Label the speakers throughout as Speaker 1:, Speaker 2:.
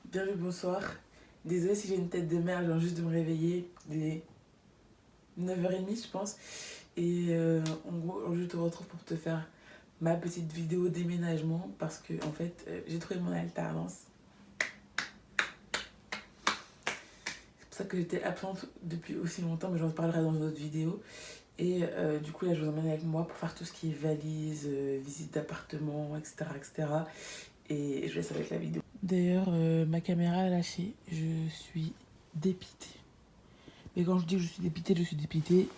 Speaker 1: Bienvenue, bonsoir. Désolée si j'ai une tête de merde, je viens juste de me réveiller. Il est 9h30, je pense. Et en gros, je te retrouve pour te faire ma petite vidéo déménagement parce que, en fait, j'ai trouvé mon alternance. C'est pour ça que j'étais absente depuis aussi longtemps, mais j'en parlerai dans une autre vidéo. Et du coup, là, je vous emmène avec moi pour faire tout ce qui est valise, visite d'appartement, etc., etc. Et je laisse avec la vidéo. D'ailleurs, ma caméra a lâché. Je suis dépitée. Mais quand je dis que je suis dépitée.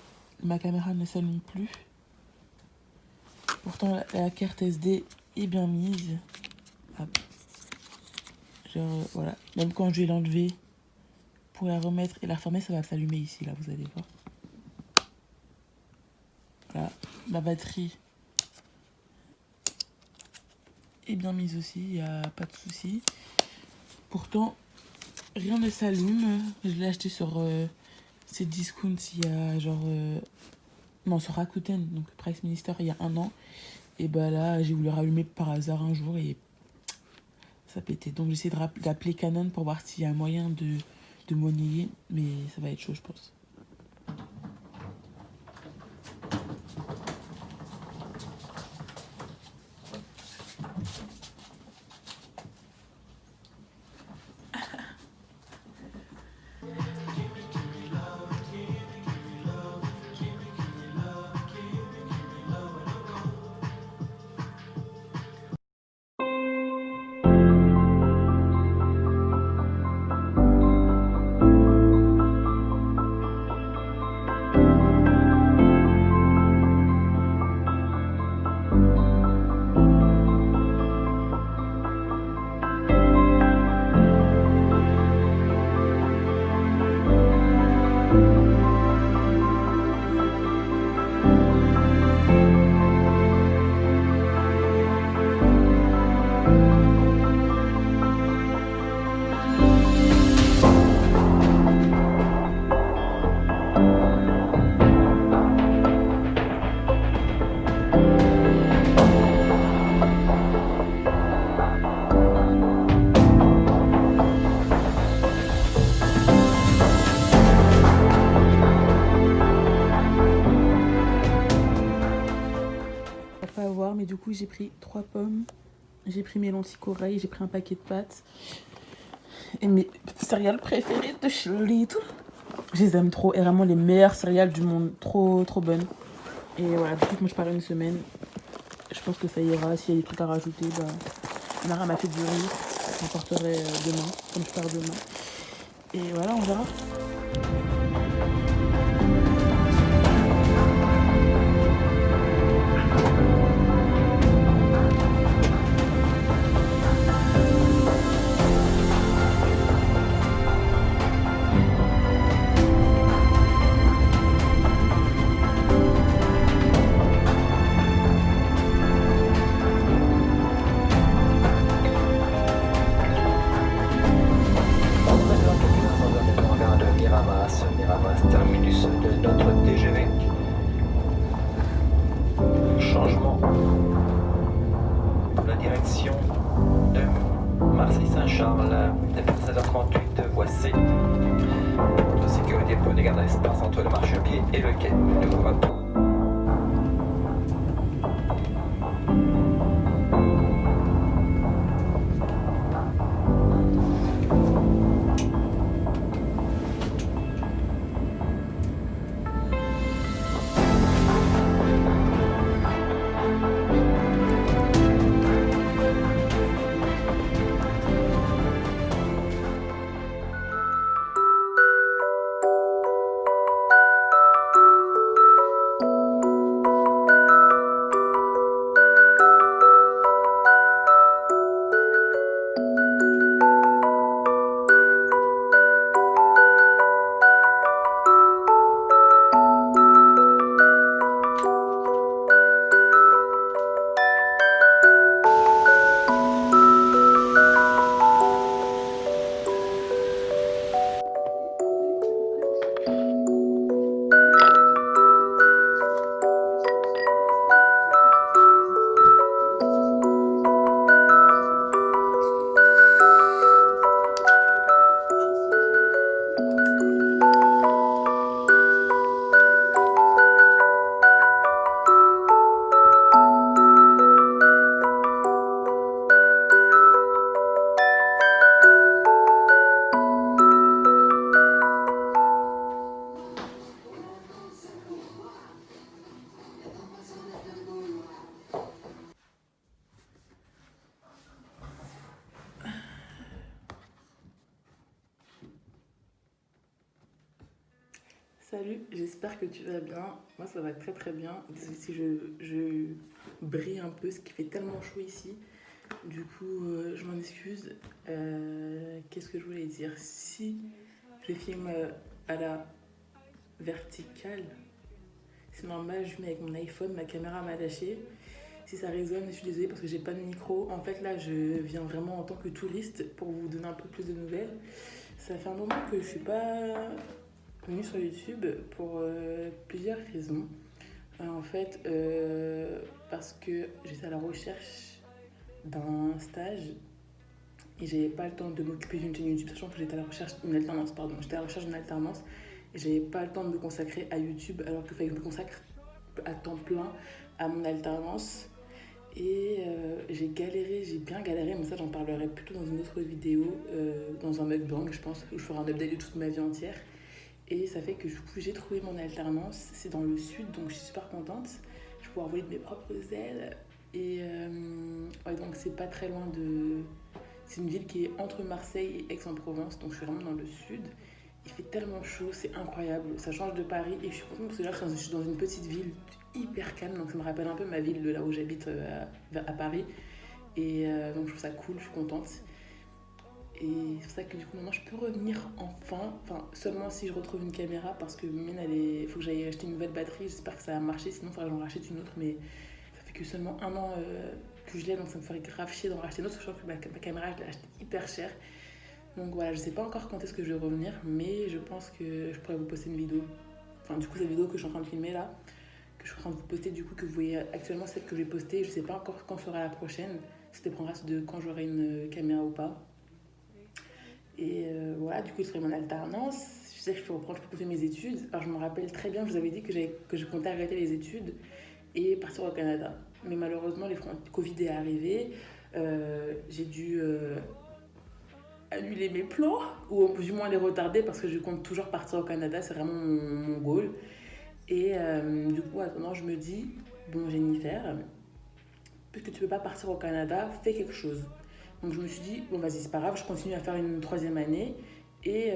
Speaker 1: Ma caméra ne s'allume plus. Pourtant, la carte SD est bien mise. Hop. Genre, voilà. Même quand je vais l'enlever pour la remettre et la refermer, ça va s'allumer ici, là, vous allez voir. Voilà. Ma batterie est bien mise aussi, il n'y a pas de souci. Pourtant, rien ne s'allume. Je l'ai acheté sur ces discounts il y a genre... non, sur Rakuten, donc Price Minister, il y a 1 an. Et bah là, j'ai voulu rallumer par hasard un jour et ça pétait. Donc j'essaie d'appeler Canon pour voir s'il y a un moyen de monnayer. Mais ça va être chaud, je pense. Pas à voir, mais du coup j'ai pris 3 pommes, j'ai pris mes lentilles corail, j'ai pris un paquet de pâtes et mes céréales préférées de chez Lidl. Je les aime trop, et vraiment les meilleures céréales du monde, trop trop bonnes. Et voilà, du coup moi je pars une semaine, je pense que ça ira. S'il y a des trucs à rajouter, bah Nara m'a fait du riz, j'emporterai demain, comme je pars demain. Et voilà, on verra.
Speaker 2: Miramas, terminus de notre TGV. Changement. La direction de Marseille-Saint-Charles, départ 16h38, voie C. De sécurité pour une garde d'espace entre le marchepied et le quai. Ne vous rappelez.
Speaker 1: Salut, j'espère que tu vas bien. Moi, ça va très très bien. Désolée si je brille un peu, ce qui fait tellement chaud ici. Du coup, je m'en excuse. Qu'est-ce que je voulais dire? Si je filme à la verticale, c'est normal, je mets avec mon iPhone, ma caméra m'a lâché. Si ça résonne, je suis désolée parce que j'ai pas de micro. En fait, là, je viens vraiment en tant que touriste pour vous donner un peu plus de nouvelles. Ça fait un moment que je suis pas venue sur YouTube pour plusieurs raisons. En fait, parce que j'étais à la recherche d'un stage et j'avais pas le temps de m'occuper d'une chaîne YouTube, sachant que j'étais à la recherche d'une alternance, pardon. J'étais à la recherche d'une alternance et j'avais pas le temps de me consacrer à YouTube alors qu'il fallait que je me consacre à temps plein à mon alternance. Et j'ai galéré, j'ai bien galéré, mais ça j'en parlerai plutôt dans une autre vidéo, dans un mukbang je pense, où je ferai un update de toute ma vie entière. Et ça fait que du coup j'ai trouvé mon alternance, c'est dans le sud donc je suis super contente. Je vais pouvoir voler de mes propres ailes. Et ouais, donc c'est pas très loin de... C'est une ville qui est entre Marseille et Aix-en-Provence, donc je suis vraiment dans le sud. Il fait tellement chaud, c'est incroyable, ça change de Paris et je suis contente parce que là je suis dans une petite ville hyper calme, donc ça me rappelle un peu ma ville de là où j'habite à Paris. Et donc je trouve ça cool, je suis contente. Et c'est pour ça que du coup maintenant je peux revenir enfin seulement si je retrouve une caméra parce que mienne il faut que j'aille acheter une nouvelle batterie, j'espère que ça va marcher, sinon il faudra que j'en rachète une autre, mais ça fait que seulement un an que je l'ai, donc ça me ferait grave chier d'en racheter une autre, sachant que ma caméra je l'ai achetée hyper cher. Donc voilà, je sais pas encore quand est-ce que je vais revenir, mais je pense que je pourrais vous poster une vidéo. Enfin, du coup, cette vidéo que je suis en train de filmer là, que je suis en train de vous poster, du coup, que vous voyez actuellement, celle que je vais poster. Je sais pas encore quand sera la prochaine. Ça dépendra de quand j'aurai une caméra ou pas. Et voilà, du coup, je ferai mon alternance. Je sais que je peux reprendre, je peux poser mes études. Alors, je me rappelle très bien, je vous avais dit que je comptais arrêter les études et partir au Canada. Mais malheureusement, le Covid est arrivé. J'ai dû annuler mes plans, ou du moins les retarder parce que je compte toujours partir au Canada, c'est vraiment mon goal. Et du coup, attendant, je me dis, bon Jennifer, puisque tu peux pas partir au Canada, fais quelque chose. Donc je me suis dit, bon vas-y, c'est pas grave, je continue à faire une troisième année et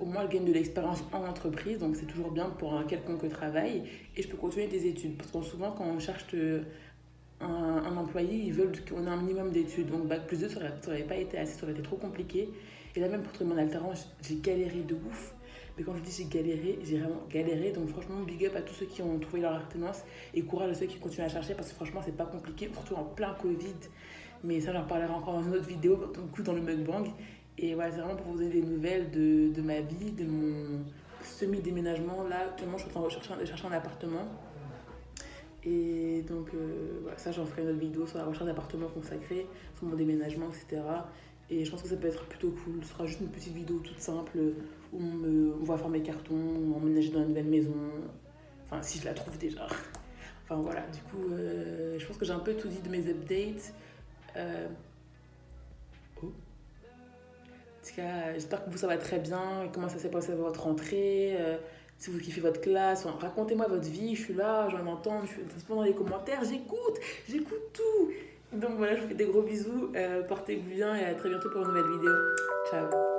Speaker 1: au moins je gagne de l'expérience en entreprise, donc c'est toujours bien pour un quelconque travail et je peux continuer des études. Parce que souvent quand on cherche un employé, ils veulent qu'on ait un minimum d'études. Donc bac plus 2, ça aurait pas été assez, ça aurait été trop compliqué. Et là même pour trouver mon alternance, j'ai galéré de ouf. Mais quand je dis j'ai vraiment galéré. Donc franchement, big up à tous ceux qui ont trouvé leur alternance et courage à ceux qui continuent à chercher parce que franchement, c'est pas compliqué, surtout en plein Covid. Mais ça, j'en parlerai encore dans une autre vidéo, du coup dans le mukbang. Et voilà, c'est vraiment pour vous donner des nouvelles de ma vie, de mon semi-déménagement. Là, actuellement, je suis en train de chercher un appartement. Et donc, voilà, ça, j'en ferai une autre vidéo sur la recherche d'appartements consacrés, sur mon déménagement, etc. Et je pense que ça peut être plutôt cool. Ce sera juste une petite vidéo toute simple où on va faire mes cartons, emménager dans une nouvelle maison. Enfin, si je la trouve déjà. Enfin, voilà. Du coup, je pense que j'ai un peu tout dit de mes updates. Oh. En tout cas, j'espère que vous, ça va très bien. Comment ça s'est passé votre rentrée, si vous kiffez votre classe, enfin, racontez-moi votre vie, je suis là, j'en entends, je suis dans les commentaires, j'écoute tout. Donc voilà, je vous fais des gros bisous, portez-vous bien et à très bientôt pour une nouvelle vidéo. Ciao.